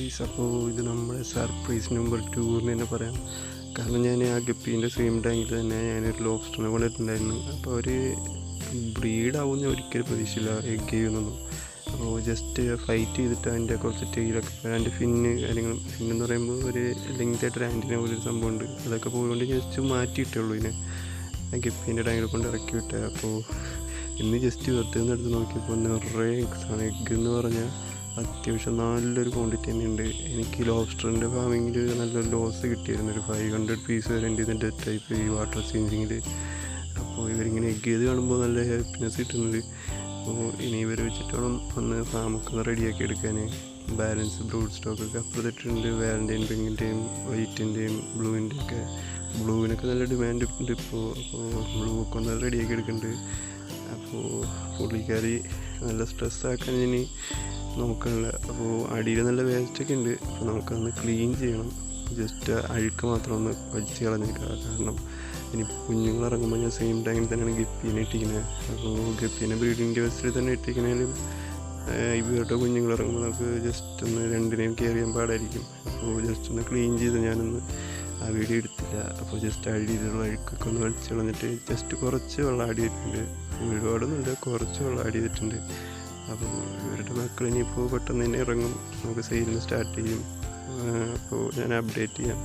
Guys, അപ്പോൾ ഇത് നമ്മുടെ സർപ്രൈസ് നമ്പർ 2 എന്ന് തന്നെ പറയാം. കാരണം ഞാൻ ആ ഗപ്പീൻ്റെ സെയിം ടാങ്കിൽ തന്നെ ഞാനൊരു ലോബ്സ്റ്ററിനെ കൊണ്ടിട്ടുണ്ടായിരുന്നു. അപ്പോൾ അവർ ബ്രീഡാവുമെന്ന് ഒരിക്കലും പ്രതീക്ഷയില്ല, എഗ് ചെയ്യുന്നൊന്നും. അപ്പോൾ ജസ്റ്റ് ഫൈറ്റ് ചെയ്തിട്ട് അതിൻ്റെ കുറച്ച് ടെയിലൊക്കെ അതിൻ്റെ ഫിന്നെന്ന് പറയുമ്പോൾ ഒരു ലെങ്തായിട്ടൊരു ആൻറ്റിനെ പോലൊരു സംഭവമുണ്ട്, അതൊക്കെ പോയതുകൊണ്ട് ജസ്റ്റ് മാറ്റിയിട്ടേ ഇതിനെ ആ ഗപ്പീൻ്റെ ടാങ്കിൽ കൊണ്ട് ഇറക്കി വിട്ടേ. അപ്പോൾ ഇന്ന് ജസ്റ്റ് വെറുതെ എടുത്ത് നോക്കിയപ്പോൾ നിറയെ എഗ്സാണ്. എഗ്ഗ് എന്ന് പറഞ്ഞാൽ അത്യാവശ്യം നല്ലൊരു ക്വാണ്ടിറ്റി തന്നെയുണ്ട്. എനിക്ക് ലോബ്സ്റ്ററിൻ്റെ ഫാമിങ്ങിൽ നല്ലൊരു ലോസ് കിട്ടിയായിരുന്നു. ഒരു 500 പീസ് വരെ ഉണ്ട് ഇതിൻ്റെ ടൈപ്പ് ഈ വാട്ടർ ചേഞ്ചിങ്ങിൽ. അപ്പോൾ ഇവരിങ്ങനെ എഗ്ഗ് ചെയ്ത് കാണുമ്പോൾ നല്ല ഹാപ്പിനെസ് കിട്ടുന്നുണ്ട്. അപ്പോൾ ഇനി ഇവരെ വെച്ചിട്ട് വേണം ഒന്ന് ഫാമൊക്കെ ഒന്ന് റെഡിയാക്കി എടുക്കാൻ. ബാലൻസ് ബ്രൂഡ് സ്റ്റോക്കൊക്കെ അപ്പുറത്തിട്ടുണ്ട്, വാലൻ്റൈൻ പിങ്കിൻ്റെയും വൈറ്റിൻ്റെയും ബ്ലൂവിൻ്റെയും ഒക്കെ. ബ്ലൂവിനൊക്കെ നല്ല ഡിമാൻഡ് ഉണ്ട് ഇപ്പോൾ. അപ്പോൾ ബ്ലൂ ഒക്കെ ഒന്ന് റെഡിയാക്കി എടുക്കുന്നുണ്ട്. അപ്പോൾ പുള്ളിക്കാരി നല്ല സ്ട്രെസ്സാക്കാൻ ഇനി നോക്കണില്ല. അപ്പോൾ അടിയിൽ നല്ല വേസ്റ്റൊക്കെ ഉണ്ട്. അപ്പോൾ നമുക്കതൊന്ന് ക്ലീൻ ചെയ്യണം. ജസ്റ്റ് അഴുക്ക് മാത്രം ഒന്ന് വലിച്ച് കളഞ്ഞേക്കുക. കാരണം ഇനി കുഞ്ഞുങ്ങൾ ഇറങ്ങുമ്പോൾ ഞാൻ സെയിം ടൈമിൽ തന്നെയാണ് ഗപ്പീനെ ഇട്ടിക്കുന്നത്. അപ്പോൾ ഗപ്പീനെ ബ്രീഡിങ് കേസിൽ തന്നെ ഇട്ടിക്കണേലും ഇവരുടെ കുഞ്ഞുങ്ങൾ ഇറങ്ങുമ്പോൾ നമുക്ക് ജസ്റ്റ് ഒന്ന് രണ്ടിനെയും കെയർ ചെയ്യാൻ പാടായിരിക്കും. അപ്പോൾ ജസ്റ്റ് ഒന്ന് ക്ലീൻ ചെയ്ത് ഞാനൊന്ന് ആ വീഡിയോ എടുത്തില്ല. അപ്പോൾ ജസ്റ്റ് അടിയിലുള്ള അഴുക്കൊക്കെ ഒന്ന് വലിച്ച് കളഞ്ഞിട്ട് ജസ്റ്റ് കുറച്ച് വെള്ളം ആഡ് ചെയ്തിട്ടുണ്ട്. ഒരുപാടൊന്നുമില്ല, കുറച്ച് വെള്ളം ആഡ് ചെയ്തിട്ടുണ്ട്. അപ്പോൾ ഇവരുടെ മക്കൾ ഇനിയിപ്പോൾ പെട്ടെന്ന് തന്നെ ഇറങ്ങും, നമുക്ക് സെയിലിന് സ്റ്റാർട്ട് ചെയ്യും. അപ്പോൾ ഞാൻ അപ്ഡേറ്റ് ചെയ്യാം.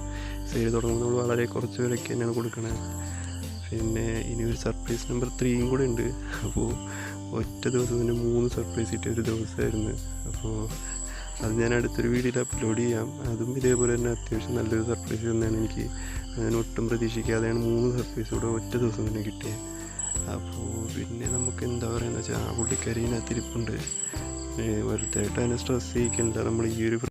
സെയിൽ തുടങ്ങുമ്പോൾ വളരെ കുറച്ച് വിലയ്ക്ക് തന്നെയാണ് കൊടുക്കണത്. പിന്നെ ഇനി ഒരു സർപ്രൈസ് നമ്പർ 3 കൂടെ ഉണ്ട്. അപ്പോൾ ഒറ്റ ദിവസം തന്നെ 3 സർപ്രൈസ് കിട്ടിയ ഒരു ദിവസമായിരുന്നു. അപ്പോൾ അത് ഞാൻ അടുത്തൊരു വീഡിയോയിൽ അപ്ലോഡ് ചെയ്യാം. അതും ഇതേപോലെ തന്നെ അത്യാവശ്യം നല്ലൊരു സർപ്രൈസ് തന്നെയാണ് എനിക്ക്. ഞാൻ ഒട്ടും പ്രതീക്ഷിക്കാതെയാണ് 3 സർപ്രൈസ് കൂടെ ഒറ്റ ദിവസം തന്നെ കിട്ടിയത്. അപ്പോൾ പിന്നെ നമുക്ക് എന്താ പറയുക വെച്ചാൽ ആ പുള്ളിക്കാരി ഇതിനകത്തിരിപ്പുണ്ട്. വെറുതെ ആയിട്ട് അതിനെ സ്ട്രെസ് ചെയ്യിക്കണ്ട. നമ്മൾ ഈ ഒരു